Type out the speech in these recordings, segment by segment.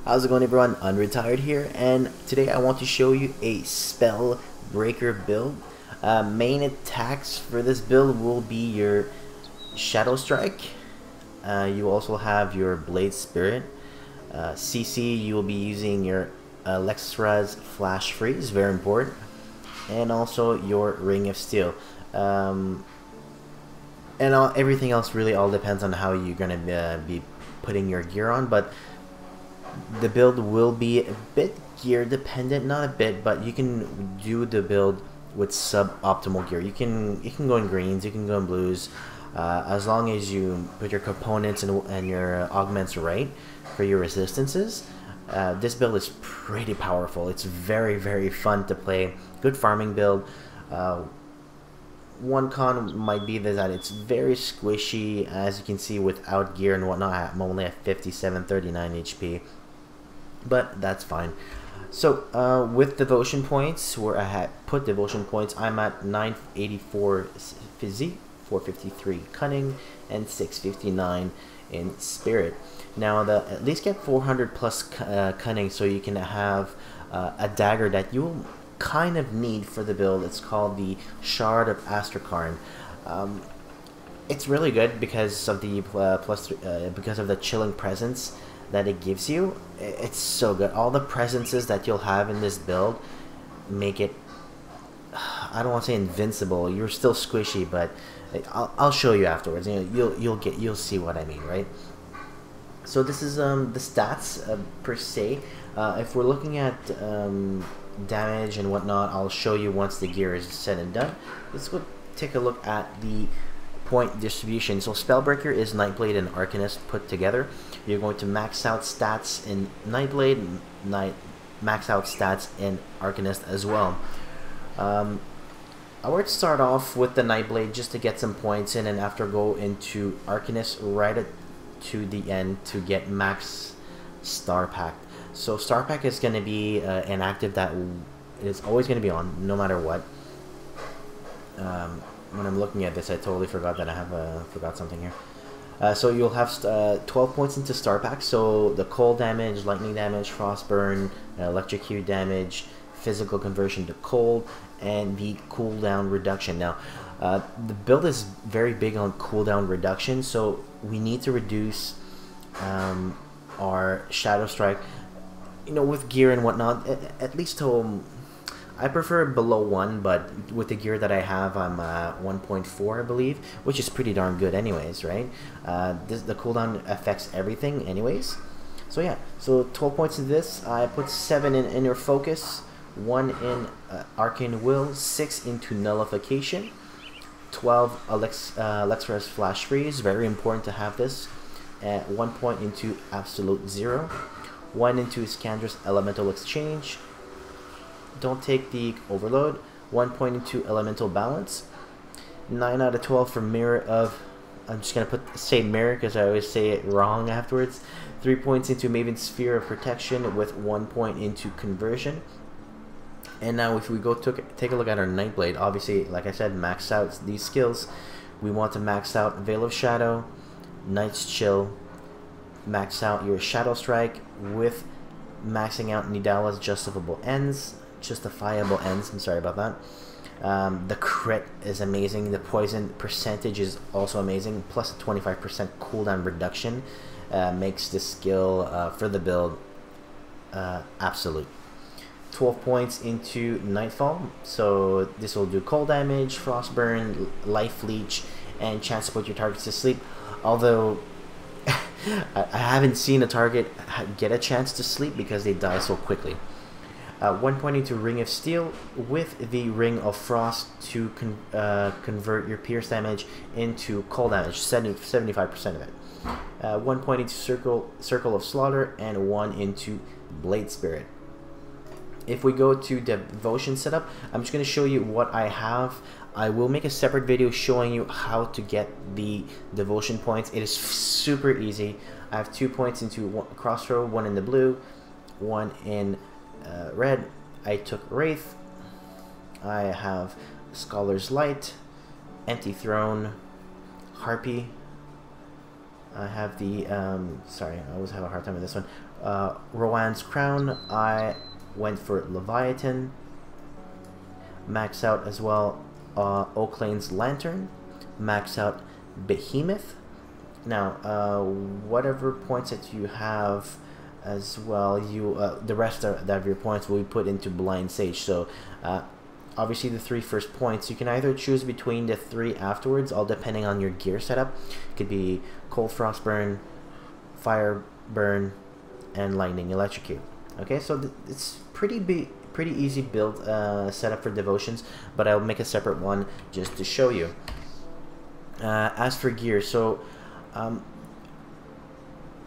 How's it going, everyone? Unretired here, and today I want to show you a Spellbreaker build. Main attacks for this build will be your Shadow Strike. You also have your Blade Spirit. CC, you will be using your Lexra's Flash Freeze, very important, and also your Ring of Steel. Everything else really all depends on how you're gonna be putting your gear on, but the build will be a bit gear dependent, not a bit, but you can do the build with suboptimal gear. You can go in greens, you can go in blues, as long as you put your components and your augments right for your resistances. This build is pretty powerful. It's very fun to play. Good farming build. One con might be that it's very squishy, as you can see without gear and whatnot. I'm only at 5739 HP, but that's fine. So with devotion points, where I had put devotion points, I'm at 984 physique, 453 cunning, and 659 in spirit. Now at least get 400 plus cunning, so you can have a dagger that you'll kind of need for the build. It's called the Shard of Astrakarn. It's really good because of the because of the chilling presence that it gives you. It's so good. All the presences that you'll have in this build make it, I don't want to say invincible. You're still squishy, but I'll show you afterwards. You know, you'll see what I mean, right? So this is the stats per se. If we're looking at damage and whatnot, I'll show you once the gear is said and done. Let's go take a look at the point distribution. So Spellbreaker is Nightblade and Arcanist put together. You're going to max out stats in Nightblade, max out stats in Arcanist as well. I would start off with the Nightblade just to get some points in, and after go into Arcanist right to the end to get max Star Pack. So Star Pack is going to be an active that is always going to be on, no matter what. When I'm looking at this, I totally forgot that I have forgot something here. So you'll have 12 points into Star Pack. So the cold damage, lightning damage, frost burn, electrocute damage, physical conversion to cold, and the cooldown reduction. Now, the build is very big on cooldown reduction, so we need to reduce our Shadow Strike, you know, with gear and whatnot, at least to, I prefer below 1, but with the gear that I have, I'm 1.4, I believe, which is pretty darn good anyways, right? The cooldown affects everything anyways. So yeah, so 12 points in this. I put 7 in Inner Focus, 1 in Arcane Will, 6 into Nullification, 12 Lexra's Flash Freeze, very important to have this, 1 point into Absolute Zero, 1 into Iskandra's Elemental Exchange, don't take the Overload, 1 point into Elemental Balance, 9 out of 12 for Mirror of, I'm just going to say Mirror because I always say it wrong afterwards, 3 points into Maven's Sphere of Protection with 1 point into Conversion. And now if we go take a look at our Nightblade, obviously, like I said, max out these skills. We want to max out Veil of Shadow, Night's Chill, max out your Shadow Strike with maxing out Nidala's Justifiable Ends, I'm sorry about that. The crit is amazing. The poison percentage is also amazing. Plus a 25% cooldown reduction makes this skill for the build absolute. 12 points into Nightfall. So this will do cold damage, frost burn, life leech, and chance to put your targets to sleep. Although I haven't seen a target get a chance to sleep because they die so quickly. 1 point into Ring of Steel with the Ring of Frost to convert your pierce damage into cold damage, 75% of it. 1 point into Circle of Slaughter, and 1 into Blade Spirit. If we go to Devotion setup, I'm just going to show you what I have. I will make a separate video showing you how to get the Devotion points. It is super easy. I have 2 points into Crossroad, 1 in the blue, 1 in red. I took Wraith. I have Scholar's Light, Empty Throne, Harpy. I have the, sorry, I always have a hard time with this one. Rowan's Crown, I went for Leviathan. Max out as well Oaklane's Lantern. Max out Behemoth. Now, whatever points that you have as well, you the rest of your points will be put into Blind Sage. So, obviously the 3 first points, you can either choose between the 3 afterwards, all depending on your gear setup. It could be Cold Frostburn, Fire Burn, and Lightning Electrocute. Okay, so it's pretty easy build setup for devotions, but I'll make a separate one just to show you. As for gear, so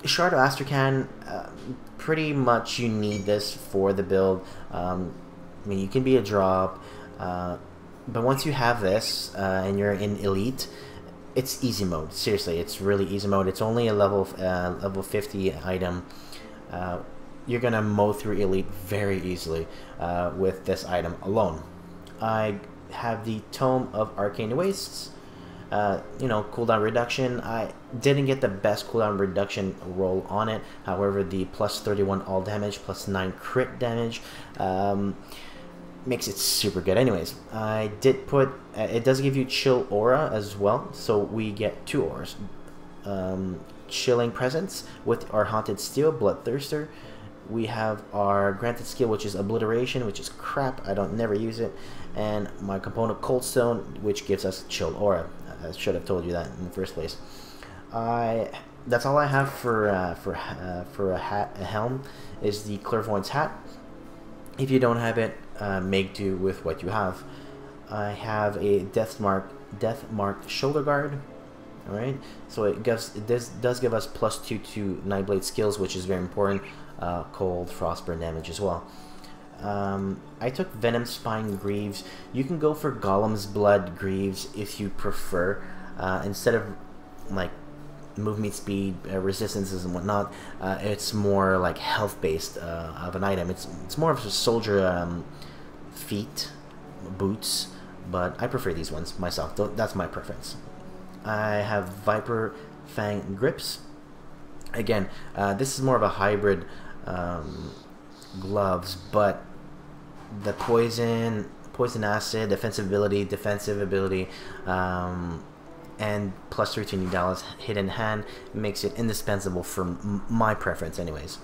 Shard of Astrakhan, pretty much you need this for the build. I mean, you can be a drop, but once you have this and you're in Elite, it's easy mode. Seriously, it's really easy mode. It's only a level 50 item. You're gonna mow through Elite very easily with this item alone. I have the Tome of Arcane Wastes. You know, cooldown reduction. I didn't get the best cooldown reduction roll on it. However, the plus 31 all damage, plus 9 crit damage makes it super good. Anyways, I did put, it does give you Chill Aura as well, so we get 2 auras. Chilling Presence with our Haunted Steel, Bloodthirster. We have our granted skill, which is Obliteration, which is crap. I don't never use it. And my component Coldstone, which gives us Chill Aura. I should have told you that in the first place. That's all I have for a helm, is the Clairvoyant's Hat. If you don't have it, make do with what you have. I have a Death Marked Shoulder Guard. All right, so it does give us plus 2 to Nightblade skills, which is very important. Cold, Frostburn damage as well. I took Venom Spine Greaves. You can go for Golem's Blood Greaves if you prefer. Instead of like movement speed, resistances and whatnot, it's more like health based of an item. It's more of a soldier feet, boots, but I prefer these ones myself. That's my preference. I have Viper Fang Grips. Again, this is more of a hybrid gloves, but the poison acid, defensive ability, and plus 13 dollars hidden hand makes it indispensable for my preference anyways.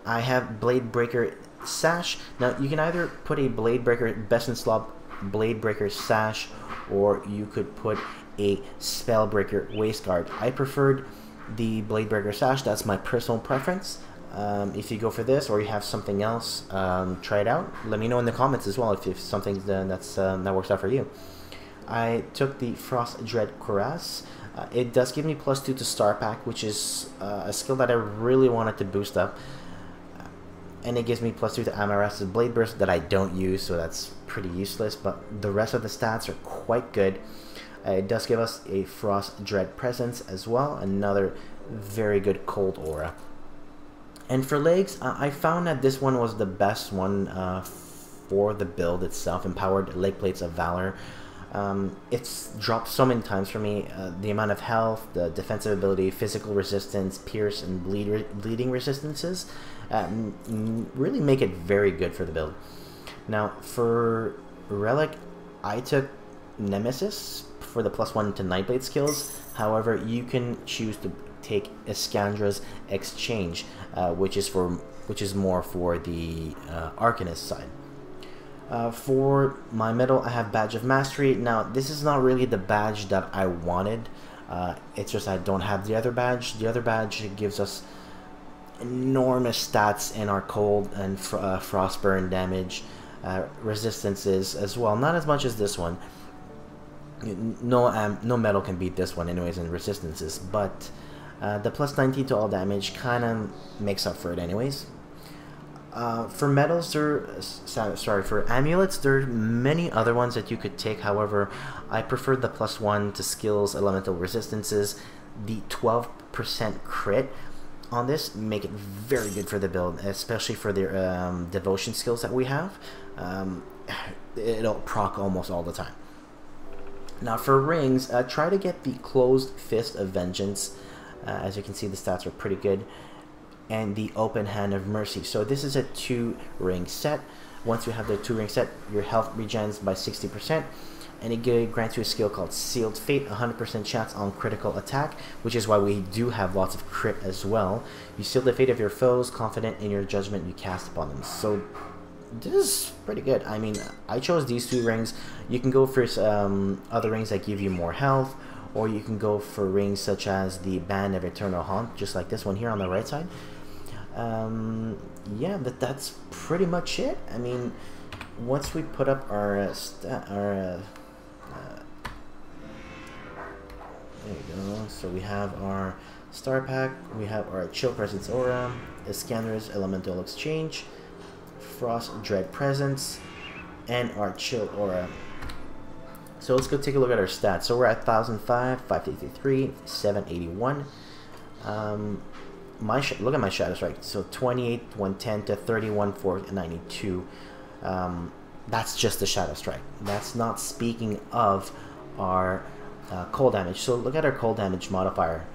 I have Blade Breaker Sash. Now you can either put a Blade Breaker Best in Slot Blade Breaker Sash, or you could put a Spellbreaker Waistguard. I preferred the Blade Breaker Sash. That's my personal preference. If you go for this or you have something else, try it out. Let me know in the comments as well if something that works out for you. I took the Frost Dread Cuirass. It does give me plus 2 to Star Pack, which is a skill that I really wanted to boost up. And it gives me plus 2 to Amarast's Blade Burst that I don't use, so that's pretty useless. But the rest of the stats are quite good. It does give us a Frost Dread Presence as well, another very good Cold Aura. And for legs, I found that this one was the best one for the build itself, Empowered Leg Plates of Valor. It's dropped so many times for me. The amount of health, the defensive ability, physical resistance, pierce, and bleeding resistances really make it very good for the build. Now, for Relic, I took Nemesis for the plus 1 to Nightblade skills. However, you can choose to take Iskandra's Exchange, which is more for the Arcanist side. For my medal, I have Badge of Mastery. Now, this is not really the badge that I wanted. It's just I don't have the other badge. The other badge gives us enormous stats in our cold and frostburn damage, resistances as well. Not as much as this one. No medal can beat this one anyways in resistances, but the plus 19 to all damage kind of makes up for it anyways. For medals, for amulets, there are many other ones that you could take. However, I prefer the plus 1 to skills, elemental resistances. The 12% crit on this make it very good for the build, especially for the devotion skills that we have. It'll proc almost all the time. Now for rings, try to get the Closed Fist of Vengeance. As you can see, the stats are pretty good. and the Open Hand of Mercy. So this is a 2-ring set. Once you have the 2-ring set, your health regens by 60%, and it grants you a skill called Sealed Fate, 100% chance on critical attack, which is why we do have lots of crit as well. You seal the fate of your foes, confident in your judgment you cast upon them. So this is pretty good. I mean, I chose these 2 rings. You can go for other rings that give you more health, or you can go for rings such as the Band of Eternal Haunt, just like this one here on the right side. Yeah, but that's pretty much it. I mean, once we put up our there you go. So we have our star pack, we have our Chill Presence Aura, Iskander's Elemental Exchange, Frost Dread Presence, and our Chill Aura. So let's go take a look at our stats. So we're at 1005, 553, 781. Look at my Shadow Strike. So 28, 110 to 31, 492. That's just the Shadow Strike. That's not speaking of our cold damage. So look at our cold damage modifier,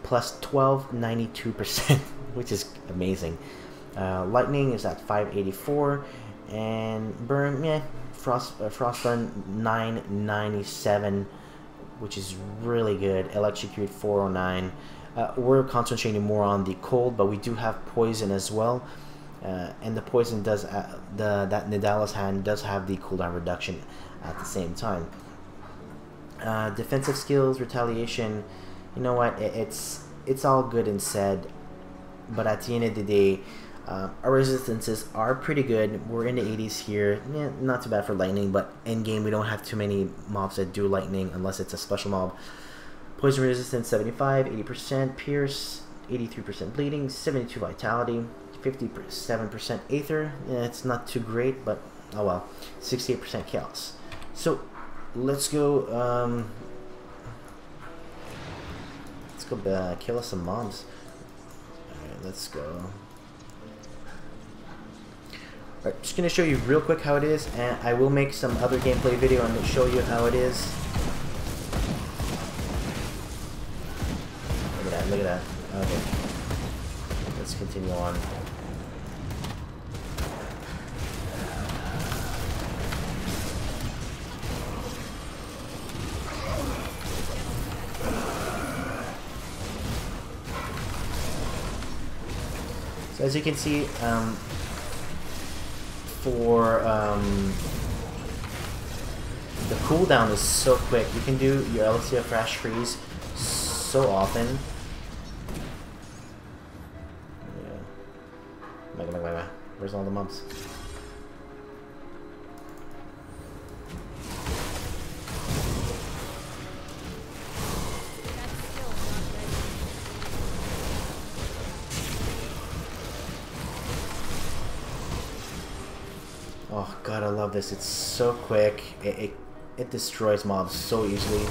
plus 1292%, which is amazing. Lightning is at 584, and burn, yeah, frost burn 997, which is really good. Electrocute 409. We're concentrating more on the cold, but we do have poison as well, and the poison does that Nidalis hand does have the cooldown reduction at the same time. Defensive skills, retaliation, you know what, it's all good and said, but at the end of the day, our resistances are pretty good. We're in the 80s here. Yeah, not too bad for lightning, but in game we don't have too many mobs that do lightning unless it's a special mob. Poison resistance 75, 80% pierce, 83% bleeding, 72 vitality, 57% aether. Yeah, it's not too great, but oh well. 68% chaos. So let's go kill us some mobs. Alright, let's go. Alright, just gonna show you real quick how it is, and I will make some other gameplay video and show you how it is. Look at that. Okay. Let's continue on. So as you can see, the cooldown is so quick. You can do your Elixir Flash Freeze so often. Where's all the mobs? Oh god, I love this. It's so quick. It destroys mobs so easily.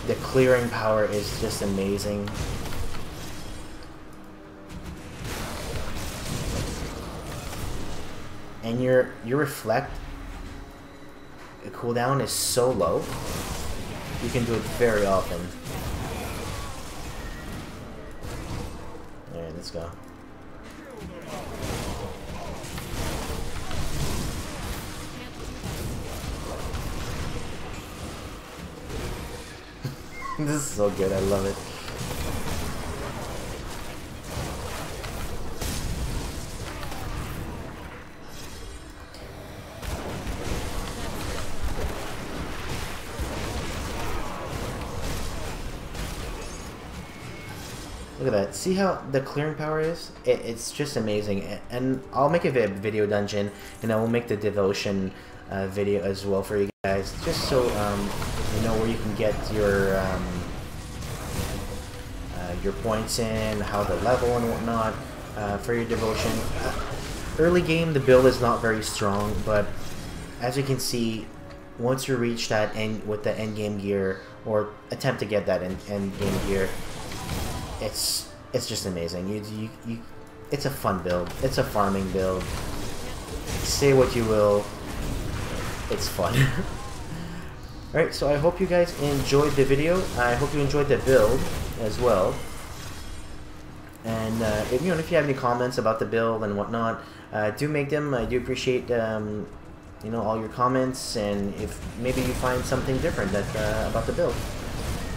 The clearing power is just amazing. And your reflect cooldown is so low, you can do it very often. Alright, let's go. This is so good, I love it. Look at that. See how the clearing power is? It's just amazing. And I'll make a video dungeon, and I will make the devotion video as well for you guys, just so you know where you can get your points in, how to level and whatnot for your devotion. Early game, the build is not very strong, but as you can see, once you reach that end with the end game gear, or attempt to get that end game gear, it's just amazing. It's a fun build. It's a farming build. Say what you will, it's fun. Alright, so I hope you guys enjoyed the video. I hope you enjoyed the build as well. And if you have any comments about the build and whatnot, do make them. I do appreciate all your comments, and if maybe you find something different about the build.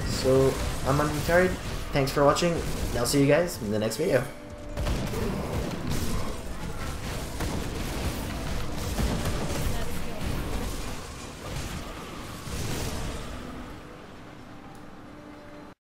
So I'm Untitled. Thanks for watching. I'll see you guys in the next video.